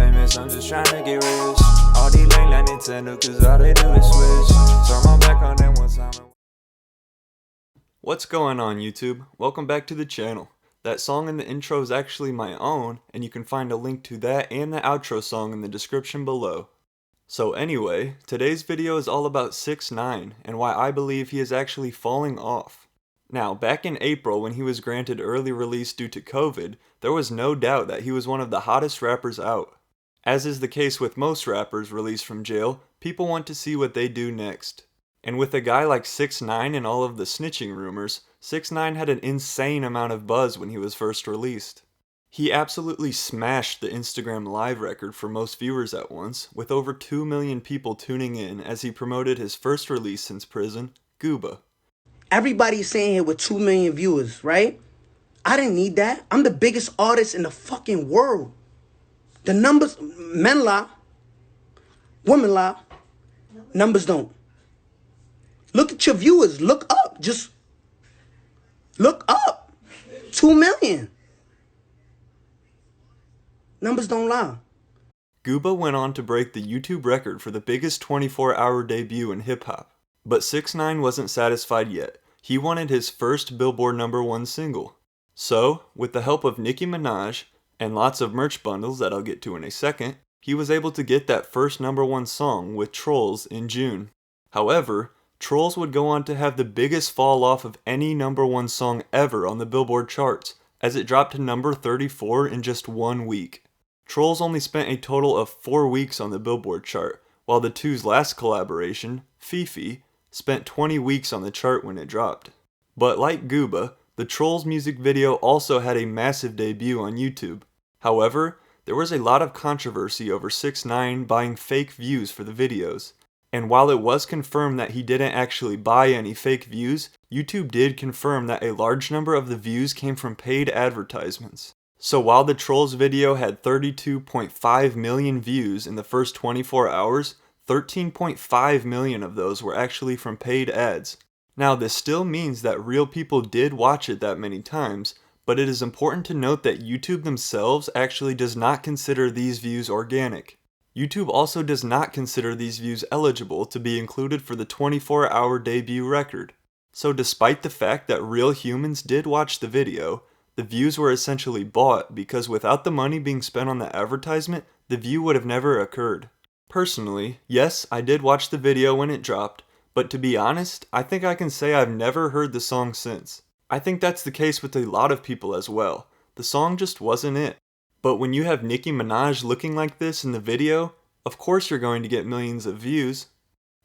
famous, I'm just trying to get rich. All these late like Nintendo, cause all they do is switch. Turn my back on them one time. What's going on, YouTube? Welcome back to the channel. That song in the intro is actually my own, and you can find a link to that and the outro song in the description below. So anyway, today's video is all about 6ix9ine and why I believe he is actually falling off. Now, back in April when he was granted early release due to COVID, there was no doubt that he was one of the hottest rappers out. As is the case with most rappers released from jail, people want to see what they do next. And with a guy like 6ix9ine and all of the snitching rumors, 6ix9ine had an insane amount of buzz when he was first released. He absolutely smashed the Instagram Live record for most viewers at once, with over 2 million people tuning in as he promoted his first release since prison, Gooba. Everybody's saying here with 2 million viewers, right? I didn't need that. I'm the biggest artist in the fucking world. The numbers, men lie, women lie, numbers don't. Look at your viewers, look up, just look up. 2 million. Numbers don't lie. Gooba went on to break the YouTube record for the biggest 24-hour debut in hip-hop. But 6ix9ine wasn't satisfied yet. He wanted his first Billboard #1 single. So, with the help of Nicki Minaj, and lots of merch bundles that I'll get to in a second, he was able to get that first #1 song with Trolls in June. However, Trolls would go on to have the biggest fall off of any #1 song ever on the Billboard charts, as it dropped to number 34 in just 1 week. Trolls only spent a total of 4 weeks on the Billboard chart, while the two's last collaboration, Fifi, spent 20 weeks on the chart when it dropped. But like Gooba, the Trolls music video also had a massive debut on YouTube. However, there was a lot of controversy over 6ix9ine buying fake views for the videos. And while it was confirmed that he didn't actually buy any fake views, YouTube did confirm that a large number of the views came from paid advertisements. So while the Trolls video had 32.5 million views in the first 24 hours, 13.5 million of those were actually from paid ads. Now, this still means that real people did watch it that many times, but it is important to note that YouTube themselves actually does not consider these views organic. YouTube also does not consider these views eligible to be included for the 24-hour debut record. So despite the fact that real humans did watch the video, the views were essentially bought because without the money being spent on the advertisement, the view would have never occurred. Personally, yes, I did watch the video when it dropped, but to be honest, I think I can say I've never heard the song since. I think that's the case with a lot of people as well. The song just wasn't it. But when you have Nicki Minaj looking like this in the video, of course you're going to get millions of views.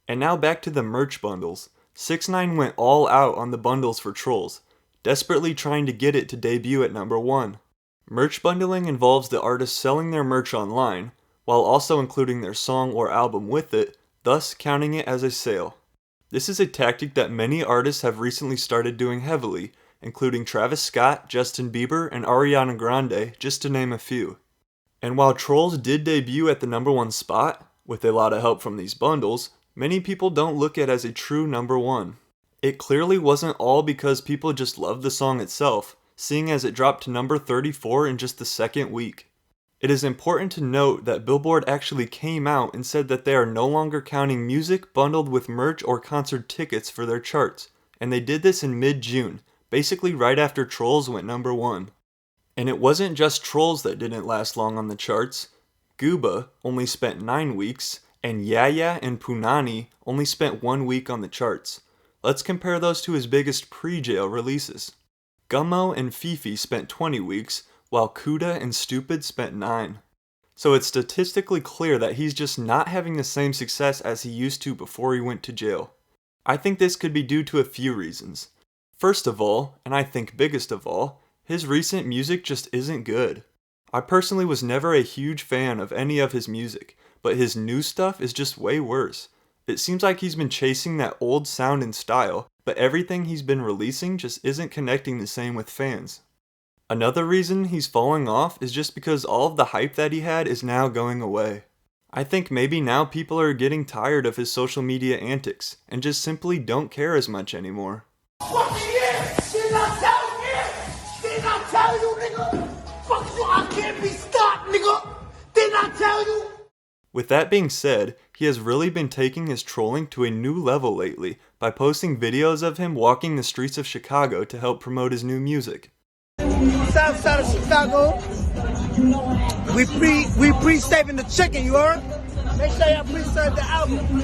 And now back to the merch bundles. 6ix9ine went all out on the bundles for Trolls, desperately trying to get it to debut at #1. Merch bundling involves the artist selling their merch online, while also including their song or album with it, thus counting it as a sale. This is a tactic that many artists have recently started doing heavily, including Travis Scott, Justin Bieber, and Ariana Grande, just to name a few. And while Trolls did debut at the #1 spot, with a lot of help from these bundles, many people don't look at it as a true #1. It clearly wasn't all because people just loved the song itself, seeing as it dropped to number 34 in just the second week. It is important to note that Billboard actually came out and said that they are no longer counting music bundled with merch or concert tickets for their charts, and they did this in mid-June, basically right after Trolls went #1. And it wasn't just Trolls that didn't last long on the charts. Gooba only spent 9 weeks, and Yaya and Punani only spent 1 week on the charts. Let's compare those to his biggest pre-jail releases. Gummo and Fifi spent 20 weeks, while Kuda and Stupid spent 9. So it's statistically clear that he's just not having the same success as he used to before he went to jail. I think this could be due to a few reasons. First of all, and I think biggest of all, his recent music just isn't good. I personally was never a huge fan of any of his music, but his new stuff is just way worse. It seems like he's been chasing that old sound and style, but everything he's been releasing just isn't connecting the same with fans. Another reason he's falling off is just because all of the hype that he had is now going away. I think maybe now people are getting tired of his social media antics and just simply don't care as much anymore. Fuck yeah! Did I tell you? Did I tell you, nigga? Fuck you, I can't be stopped, nigga! Did I tell With that being said, he has really been taking his trolling to a new level lately by posting videos of him walking the streets of Chicago to help promote his new music. South side of Chicago, we pre-saving the chicken, you heard? Make sure y'all pre-save the album.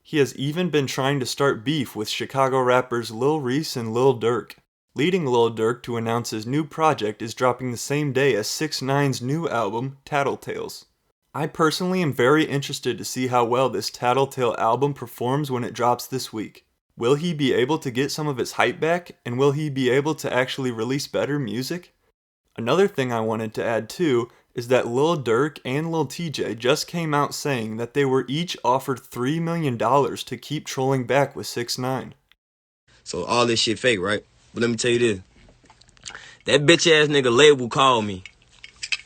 He has even been trying to start beef with Chicago rappers Lil Reese and Lil Durk, leading Lil Durk to announce his new project is dropping the same day as 6ix9ine's new album, Tattletales. I personally am very interested to see how well this Tattletale album performs when it drops this week. Will he be able to get some of his hype back, and will he be able to actually release better music? Another thing I wanted to add too is that Lil Durk and Lil TJ just came out saying that they were each offered $3 million to keep trolling back with 6ix9ine. So all this shit fake, right? But let me tell you this. That bitch ass nigga Label called me.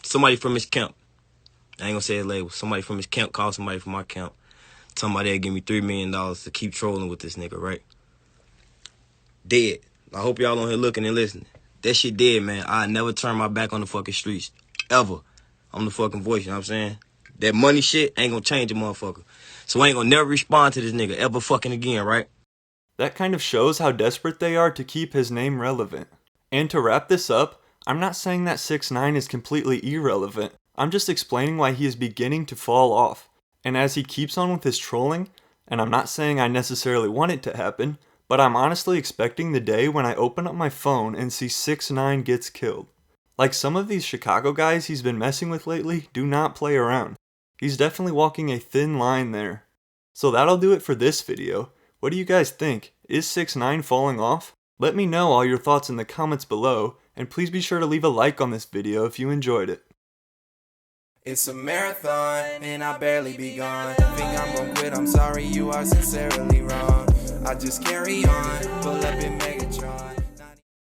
Somebody from his camp. I ain't gonna say his label. Somebody from his camp called somebody from my camp. Talking about they'd give me $3 million to keep trolling with this nigga, right? Dead. I hope y'all on here looking and listening. That shit dead, man. I never turn my back on the fucking streets. Ever. I'm the fucking voice, you know what I'm saying? That money shit ain't gonna change a motherfucker. So I ain't gonna never respond to this nigga ever fucking again, right? That kind of shows how desperate they are to keep his name relevant. And to wrap this up, I'm not saying that 6ix9ine is completely irrelevant. I'm just explaining why he is beginning to fall off. And as he keeps on with his trolling, and I'm not saying I necessarily want it to happen, but I'm honestly expecting the day when I open up my phone and see 6ix9ine gets killed. Like some of these Chicago guys he's been messing with lately do not play around. He's definitely walking a thin line there. So that'll do it for this video. What do you guys think? Is 6ix9ine falling off? Let me know all your thoughts in the comments below, and please be sure to leave a like on this video if you enjoyed it. It's a marathon, and I barely begun. Think I'm gon' quit, I'm sorry, you are sincerely wrong. I just carry on, pull up in Megatron.